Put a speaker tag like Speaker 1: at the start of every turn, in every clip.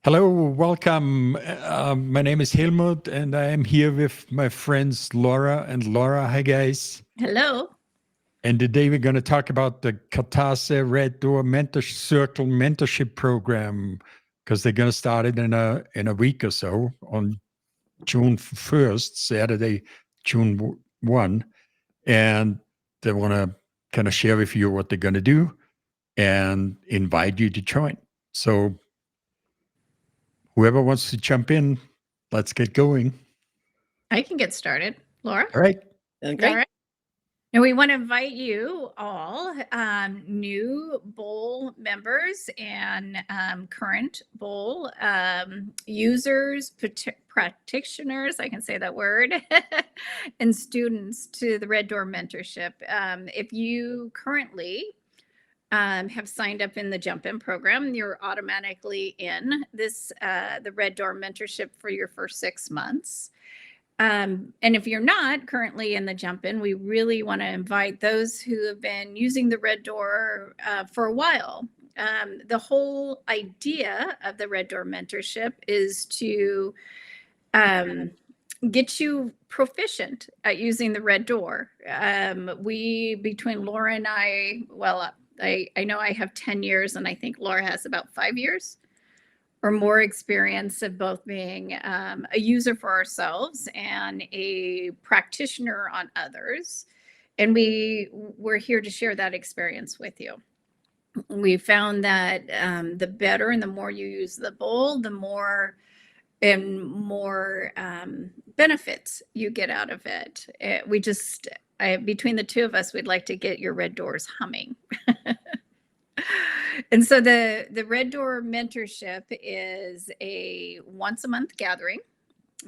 Speaker 1: Hello, welcome. My name is Helmut, and I am here with my friends Lora and Laura. Hi, guys.
Speaker 2: Hello.
Speaker 1: And today we're going to talk about the Katase Red Door Circle Mentorship Program because they're going to start it in a week or so on June 1st, Saturday, June 1. And they want to kind of share with you what they're going to do and invite you to join. So whoever wants to jump in, let's get going.
Speaker 2: I can get started. Laura?
Speaker 1: All right.
Speaker 2: Great. All right. And we want to invite you all, new bowl members and current bowl users, practitioners, I can say that word, and students to the Red Door Mentorship. If you currently have signed up in the Jump In program, you're automatically in this the Red Door Mentorship for your first 6 months. And if you're not currently in the Jump In, we really want to invite those who have been using the Red Door for a while. The whole idea of the Red Door Mentorship is to get you proficient at using the Red Door. Between Laura and I, well, I know I have 10 years, and I think Laura has about 5 years or more experience of both being a user for ourselves and a practitioner on others. And we're here to share that experience with you. We found that the better and the more you use the bowl, the more benefits you get out of it. Between the two of us, we'd like to get your Red Doors humming. And so the Red Door Mentorship is a once a month gathering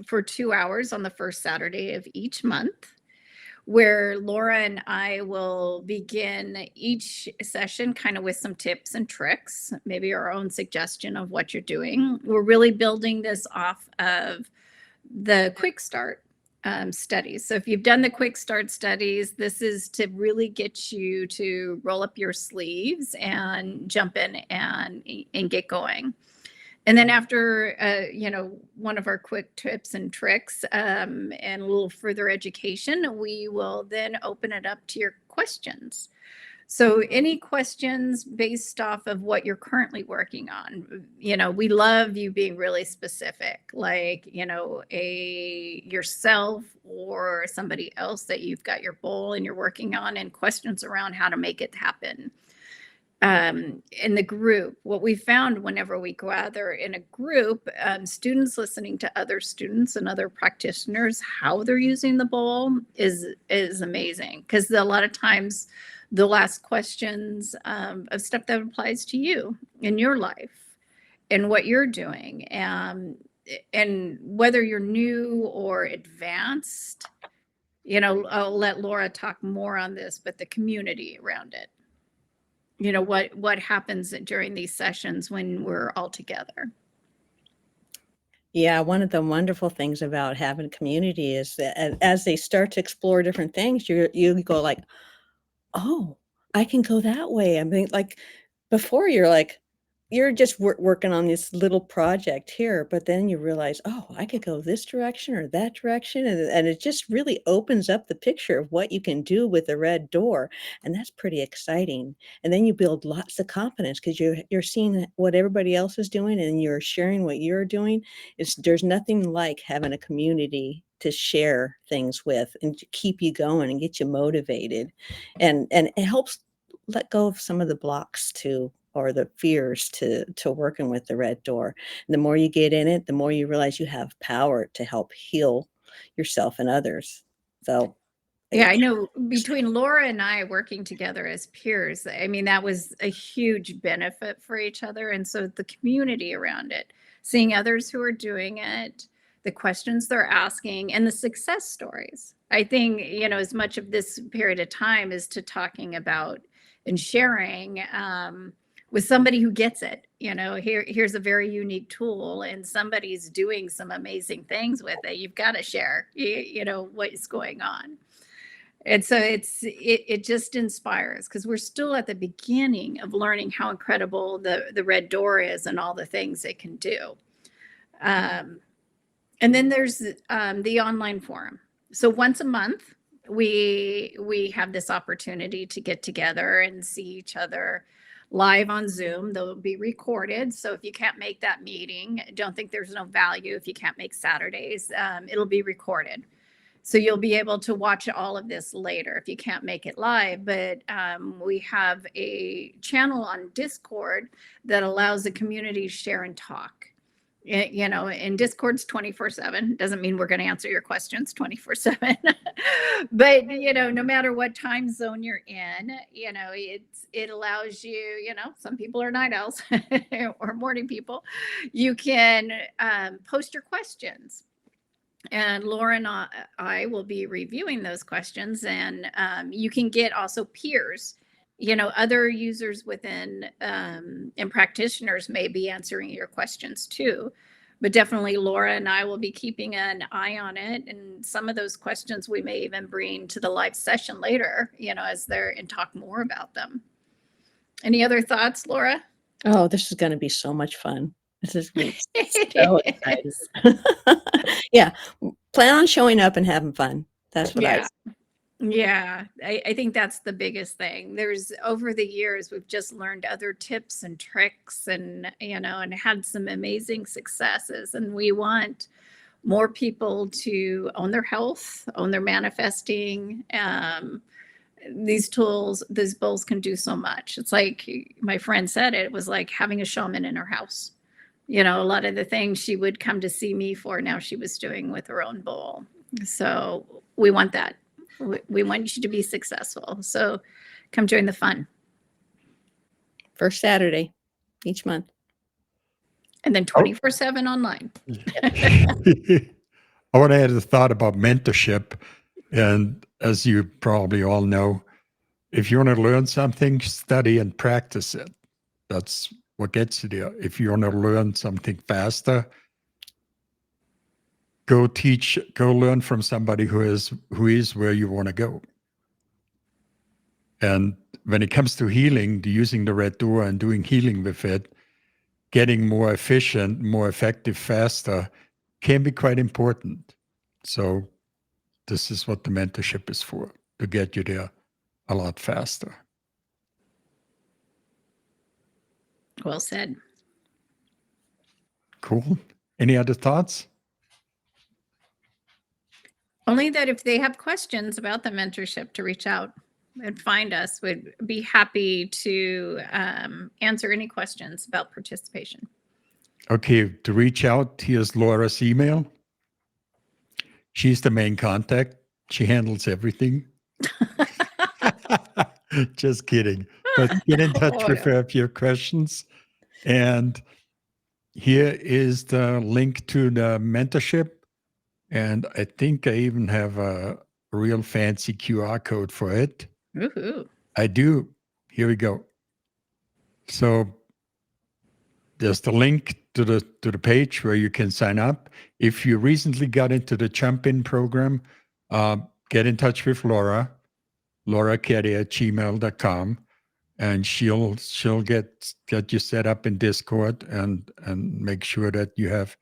Speaker 2: for 2 hours on the first Saturday of each month, where Laura and I will begin each session kind of with some tips and tricks, maybe our own suggestion of what you're doing. We're really building this off of the Quick Start studies. So if you've done the Quick Start studies, this is to really get you to roll up your sleeves and jump in and get going. And then after, one of our quick tips and tricks and a little further education, we will then open it up to your questions. So any questions based off of what you're currently working on? We love you being really specific, like, yourself or somebody else that you've got your bowl and you're working on, and questions around how to make it happen. In the group, what we found whenever we gather in a group, students listening to other students and other practitioners, how they're using the bowl is amazing, because a lot of times they'll ask questions of stuff that applies to you in your life and what you're doing, and whether you're new or advanced. I'll let Laura talk more on this, but the community around it. What happens during these sessions when we're all together.
Speaker 3: Yeah, one of the wonderful things about having a community is that as they start to explore different things, you go like, oh, I can go that way. I mean, like before you're just working on this little project here, but then you realize, oh, I could go this direction or that direction. And it just really opens up the picture of what you can do with the Red Door. And that's pretty exciting. And then you build lots of confidence because you're seeing what everybody else is doing and you're sharing what you're doing. There's nothing like having a community to share things with and to keep you going and get you motivated. And it helps let go of some of the blocks too, or the fears to working with the Red Door. And the more you get in it, the more you realize you have power to help heal yourself and others. So
Speaker 2: yeah, I know between Laura and I working together as peers, I mean, that was a huge benefit for each other. And so the community around it, seeing others who are doing it, the questions they're asking, and the success stories. I think, as much of this period of time is to talking about and sharing with somebody who gets it. Here's a very unique tool and somebody's doing some amazing things with it. You've got to share, what is going on. And so it just inspires, because we're still at the beginning of learning how incredible the Red Door is and all the things it can do. And then there's the online forum. So once a month, we have this opportunity to get together and see each other live on Zoom. They'll be recorded. So if you can't make that meeting, don't think there's no value if you can't make Saturdays. It'll be recorded. So you'll be able to watch all of this later if you can't make it live. But we have a channel on Discord that allows the community to share and talk. You know, in Discord's 24/7. Doesn't mean we're going to answer your questions 24/7. But, you know, no matter what time zone you're in, you know, it allows you, you know, some people are night owls or morning people. You can post your questions. And Laura and I will be reviewing those questions, and you can get also peers, you know, other users within and practitioners may be answering your questions too. But definitely Laura and I will be keeping an eye on it. And some of those questions we may even bring to the live session later, you know, as they're and talk more about them. Any other thoughts, Laura?
Speaker 3: Oh, this is going to be so much fun. This is going to be so exciting. Yeah, plan on showing up and having fun. That's what I.
Speaker 2: Yeah, I think that's the biggest thing. There's over the years, we've just learned other tips and tricks and, you know, and had some amazing successes. And we want more people to own their health, own their manifesting. These tools, these bowls can do so much. It's like my friend said, it was like having a shaman in her house. You know, a lot of the things she would come to see me for, now she was doing with her own bowl. So we want that. We want you to be successful. So come join the fun.
Speaker 3: First Saturday each month.
Speaker 2: And then 24/7 online.
Speaker 1: I want to add a thought about mentorship. And as you probably all know, if you want to learn something, study and practice it. That's what gets you there. If you want to learn something faster, go learn from somebody who is where you want to go. And when it comes to healing, using the red door and doing healing with it, getting more efficient, more effective, faster can be quite important. So this is what the mentorship is for, to get you there a lot faster.
Speaker 2: Well said.
Speaker 1: Cool. Any other thoughts?
Speaker 2: Only that if they have questions about the mentorship, to reach out and find us. We'd be happy to answer any questions about participation.
Speaker 1: Okay, to reach out, here's Laura's email. She's the main contact. She handles everything. Just kidding. But get in touch with her if you have questions. And here is the link to the mentorship. And I think I even have a real fancy QR code for it.
Speaker 2: Woohoo.
Speaker 1: I do. Here we go. So there's the link to the page where you can sign up. If you recently got into the Jump In program, get in touch with Lora Keddie at gmail.com, and she'll get you set up in Discord and make sure that you have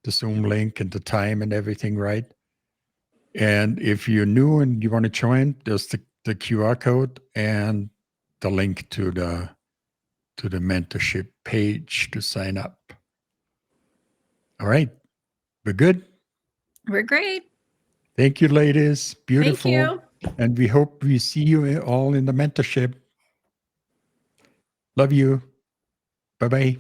Speaker 1: the Zoom link and the time and everything right. And if you're new and you want to join, there's the QR code and the link to the mentorship page to sign up. All right. We're good?
Speaker 2: We're great.
Speaker 1: Thank you, ladies. Beautiful.
Speaker 2: Thank you.
Speaker 1: And we hope we see you all in the mentorship. Love you. Bye-bye.